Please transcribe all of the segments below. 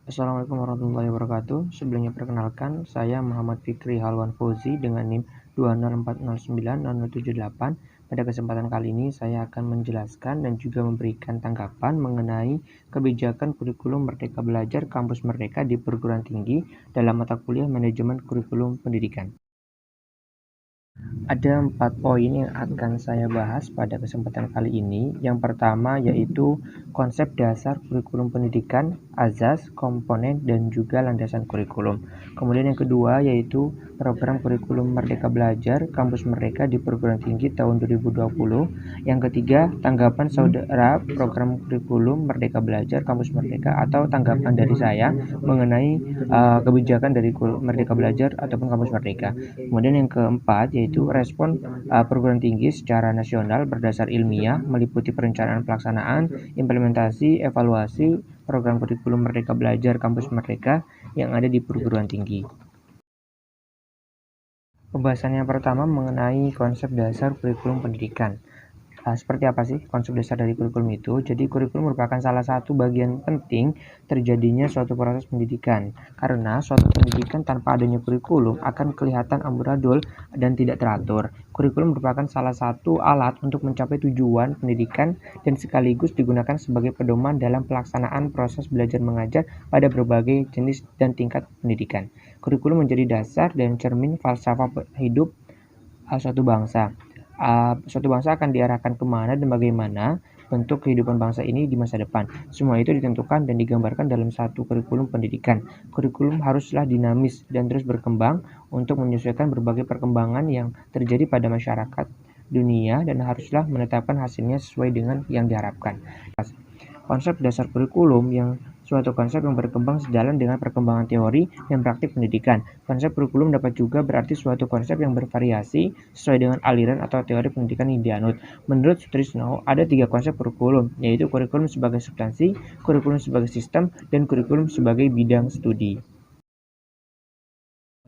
Assalamualaikum warahmatullahi wabarakatuh. Sebelumnya perkenalkan, saya Muhammad Fikri Halwan Fauzi dengan NIM 204090078. Pada kesempatan kali ini saya akan menjelaskan dan juga memberikan tanggapan mengenai kebijakan kurikulum Merdeka Belajar Kampus Merdeka di perguruan tinggi dalam mata kuliah Manajemen Kurikulum Pendidikan. Ada 4 poin yang akan saya bahas pada kesempatan kali ini. Yang pertama yaitu konsep dasar kurikulum pendidikan, azas, komponen, dan juga landasan kurikulum. Kemudian yang kedua yaitu program kurikulum Merdeka Belajar Kampus Merdeka di perguruan tinggi tahun 2020. Yang ketiga, tanggapan saudara program kurikulum Merdeka Belajar Kampus Merdeka atau tanggapan dari saya mengenai kebijakan dari Merdeka Belajar ataupun Kampus Merdeka. Kemudian yang keempat yaitu respon perguruan tinggi secara nasional berdasar ilmiah meliputi perencanaan pelaksanaan, implementasi, evaluasi program kurikulum Merdeka Belajar Kampus Merdeka yang ada di perguruan tinggi. Pembahasan yang pertama mengenai konsep dasar kurikulum pendidikan. Seperti apa sih konsep dasar dari kurikulum itu? Jadi kurikulum merupakan salah satu bagian penting terjadinya suatu proses pendidikan. Karena suatu pendidikan tanpa adanya kurikulum akan kelihatan amburadul dan tidak teratur. Kurikulum merupakan salah satu alat untuk mencapai tujuan pendidikan dan sekaligus digunakan sebagai pedoman dalam pelaksanaan proses belajar mengajar pada berbagai jenis dan tingkat pendidikan. Kurikulum menjadi dasar dan cermin falsafah hidup suatu bangsa. Suatu bangsa akan diarahkan kemana dan bagaimana bentuk kehidupan bangsa ini di masa depan. Semua itu ditentukan dan digambarkan dalam satu kurikulum pendidikan. Kurikulum haruslah dinamis dan terus berkembang untuk menyesuaikan berbagai perkembangan yang terjadi pada masyarakat dunia dan haruslah menetapkan hasilnya sesuai dengan yang diharapkan. Konsep dasar kurikulum yang suatu konsep yang berkembang sejalan dengan perkembangan teori dan praktik pendidikan. Konsep kurikulum dapat juga berarti suatu konsep yang bervariasi sesuai dengan aliran atau teori pendidikan yang dianut. Menurut Sutrisno, ada 3 konsep kurikulum, yaitu kurikulum sebagai substansi, kurikulum sebagai sistem, dan kurikulum sebagai bidang studi.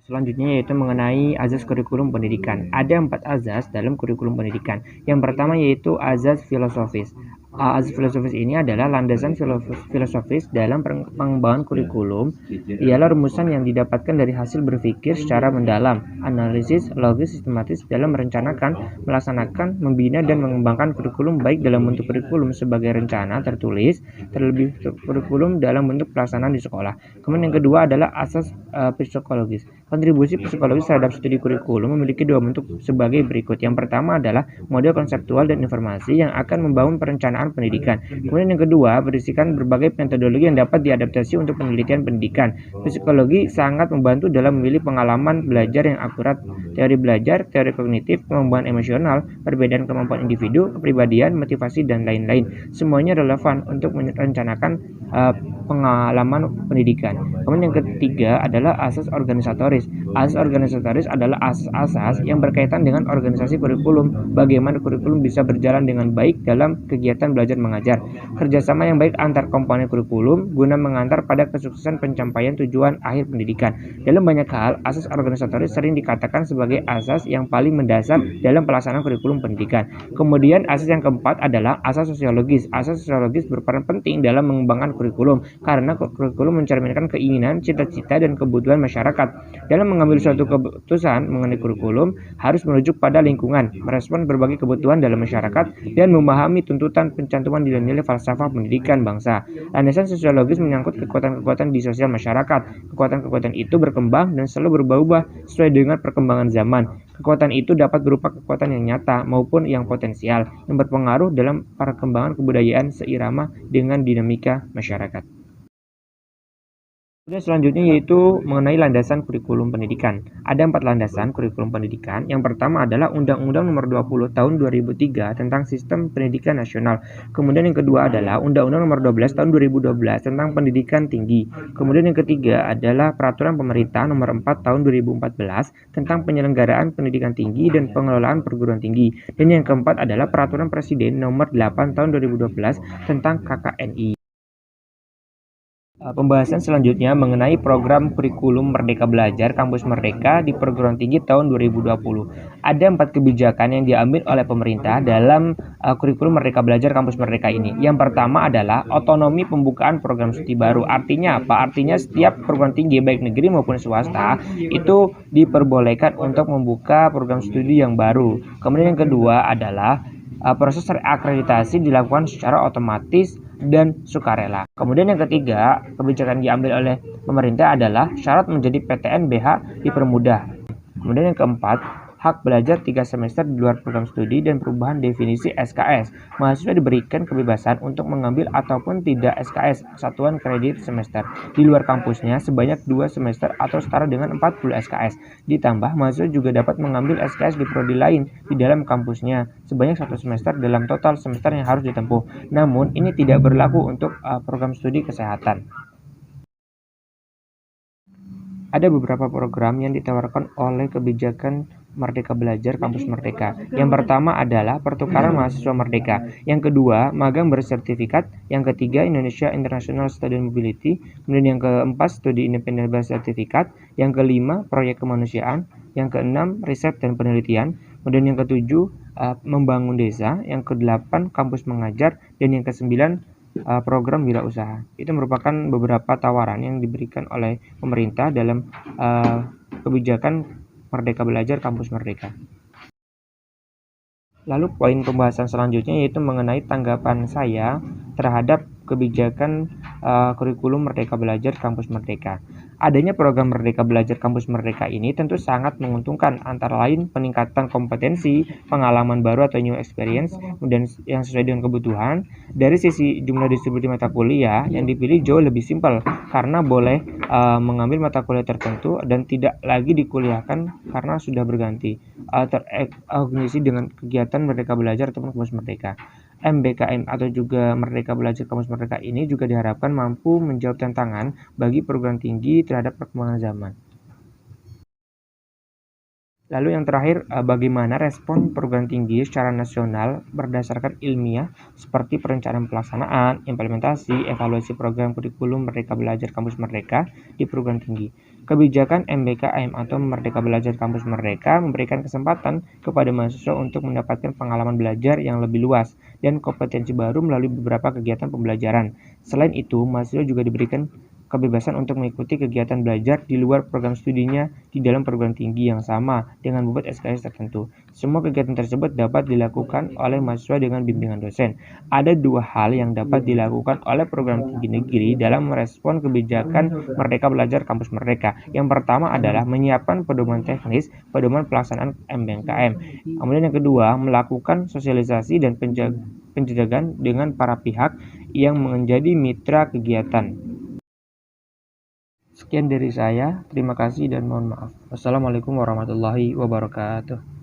Selanjutnya yaitu mengenai azas kurikulum pendidikan. Ada 4 azas dalam kurikulum pendidikan. Yang pertama yaitu azas filosofis. Azas filosofis ini adalah landasan filosofis dalam pengembangan kurikulum. Ialah rumusan yang didapatkan dari hasil berpikir secara mendalam, analisis, logis, sistematis dalam merencanakan, melaksanakan, membina, dan mengembangkan kurikulum baik dalam bentuk kurikulum sebagai rencana tertulis, terlebih kurikulum dalam bentuk pelaksanaan di sekolah. Kemudian yang kedua adalah asas psikologis. Kontribusi psikologis terhadap studi kurikulum memiliki 2 bentuk sebagai berikut. Yang pertama adalah model konseptual dan informasi yang akan membangun perencanaan pendidikan. Kemudian yang kedua, berisikan berbagai metodologi yang dapat diadaptasi untuk penelitian pendidikan. Psikologi sangat membantu dalam memilih pengalaman belajar yang akurat, teori belajar, teori kognitif, kemampuan emosional, perbedaan kemampuan individu, kepribadian, motivasi, dan lain-lain. Semuanya relevan untuk merencanakan pengalaman pendidikan. Kemudian yang ketiga adalah asas organisatoris. Asas organisatoris adalah asas-asas yang berkaitan dengan organisasi kurikulum, bagaimana kurikulum bisa berjalan dengan baik dalam kegiatan belajar mengajar, kerjasama yang baik antar komponen kurikulum guna mengantar pada kesuksesan pencapaian tujuan akhir pendidikan. Dalam banyak hal, asas organisatoris sering dikatakan sebagai asas yang paling mendasar dalam pelaksanaan kurikulum pendidikan. Kemudian asas yang keempat adalah asas sosiologis. Asas sosiologis berperan penting dalam mengembangkan kurikulum karena kurikulum mencerminkan keinginan, cita-cita, dan kebutuhan masyarakat. Dalam mengambil suatu keputusan mengenai kurikulum harus merujuk pada lingkungan, merespon berbagai kebutuhan dalam masyarakat, dan memahami tuntutan pencantuman nilai-nilai falsafah pendidikan bangsa. Landasan sosiologis menyangkut kekuatan-kekuatan di sosial masyarakat. Kekuatan-kekuatan itu berkembang dan selalu berubah-ubah sesuai dengan perkembangan zaman. Kekuatan itu dapat berupa kekuatan yang nyata maupun yang potensial, yang berpengaruh dalam perkembangan kebudayaan seirama dengan dinamika masyarakat. Kemudian selanjutnya yaitu mengenai landasan kurikulum pendidikan. Ada 4 landasan kurikulum pendidikan. Yang pertama adalah Undang-Undang Nomor 20 Tahun 2003 tentang Sistem Pendidikan Nasional. Kemudian yang kedua adalah Undang-Undang Nomor 12 Tahun 2012 tentang Pendidikan Tinggi. Kemudian yang ketiga adalah Peraturan Pemerintah Nomor 4 Tahun 2014 tentang Penyelenggaraan Pendidikan Tinggi dan Pengelolaan Perguruan Tinggi. Dan yang keempat adalah Peraturan Presiden Nomor 8 Tahun 2012 tentang KKNI. Pembahasan selanjutnya mengenai program kurikulum Merdeka Belajar Kampus Merdeka di perguruan tinggi tahun 2020. Ada 4 kebijakan yang diambil oleh pemerintah dalam kurikulum Merdeka Belajar Kampus Merdeka ini. Yang pertama adalah otonomi pembukaan program studi baru. Artinya apa? Artinya setiap perguruan tinggi baik negeri maupun swasta itu diperbolehkan untuk membuka program studi yang baru. Kemudian yang kedua adalah proses reakreditasi dilakukan secara otomatis dan sukarela. Kemudian yang ketiga, kebijakan diambil oleh pemerintah adalah syarat menjadi PTN BH dipermudah. Kemudian yang keempat, hak belajar 3 semester di luar program studi dan perubahan definisi SKS. Mahasiswa diberikan kebebasan untuk mengambil ataupun tidak SKS, satuan kredit semester, di luar kampusnya sebanyak 2 semester atau setara dengan 40 SKS. Ditambah, mahasiswa juga dapat mengambil SKS di prodi lain di dalam kampusnya sebanyak 1 semester dalam total semester yang harus ditempuh. Namun, ini tidak berlaku untuk program studi kesehatan. Ada beberapa program yang ditawarkan oleh kebijakan Merdeka Belajar Kampus Merdeka. Yang pertama adalah pertukaran mahasiswa merdeka. Yang kedua, magang bersertifikat. Yang ketiga, Indonesia International Student Mobility. Kemudian yang keempat, studi independen bersertifikat. Yang kelima, proyek kemanusiaan. Yang keenam, riset dan penelitian. Kemudian yang ketujuh, membangun desa. Yang kedelapan, kampus mengajar. Dan yang kesembilan, program wirausaha. Itu merupakan beberapa tawaran yang diberikan oleh pemerintah dalam kebijakan Merdeka Belajar Kampus Merdeka. Lalu poin pembahasan selanjutnya yaitu mengenai tanggapan saya terhadap kebijakan kurikulum Merdeka Belajar Kampus Merdeka. Adanya program Merdeka Belajar Kampus Merdeka ini tentu sangat menguntungkan, antara lain peningkatan kompetensi, pengalaman baru atau new experience, dan yang sesuai dengan kebutuhan. Dari sisi jumlah distribusi mata kuliah yang dipilih jauh lebih simpel, karena boleh mengambil mata kuliah tertentu dan tidak lagi dikuliahkan karena sudah berganti terorganisasi dengan kegiatan Merdeka Belajar ataupun Kampus Merdeka. MBKM atau juga Merdeka Belajar Kampus Merdeka ini juga diharapkan mampu menjawab tantangan bagi perguruan tinggi terhadap perkembangan zaman. Lalu yang terakhir, bagaimana respon perguruan tinggi secara nasional berdasarkan ilmiah seperti perencanaan pelaksanaan, implementasi, evaluasi program kurikulum Merdeka Belajar Kampus Merdeka di perguruan tinggi. Kebijakan MBKM atau Merdeka Belajar Kampus Merdeka memberikan kesempatan kepada mahasiswa untuk mendapatkan pengalaman belajar yang lebih luas dan kompetensi baru melalui beberapa kegiatan pembelajaran. Selain itu, mahasiswa juga diberikan kebebasan untuk mengikuti kegiatan belajar di luar program studinya di dalam perguruan tinggi yang sama dengan bobot SKS tertentu. Semua kegiatan tersebut dapat dilakukan oleh mahasiswa dengan bimbingan dosen. Ada 2 hal yang dapat dilakukan oleh program tinggi negeri dalam merespon kebijakan Merdeka Belajar Kampus Merdeka. Yang pertama adalah menyiapkan pedoman teknis, pedoman pelaksanaan MBKM. Kemudian yang kedua, melakukan sosialisasi dan penjagaan dengan para pihak yang menjadi mitra kegiatan. Sekian dari saya, terima kasih dan mohon maaf. Wassalamualaikum warahmatullahi wabarakatuh.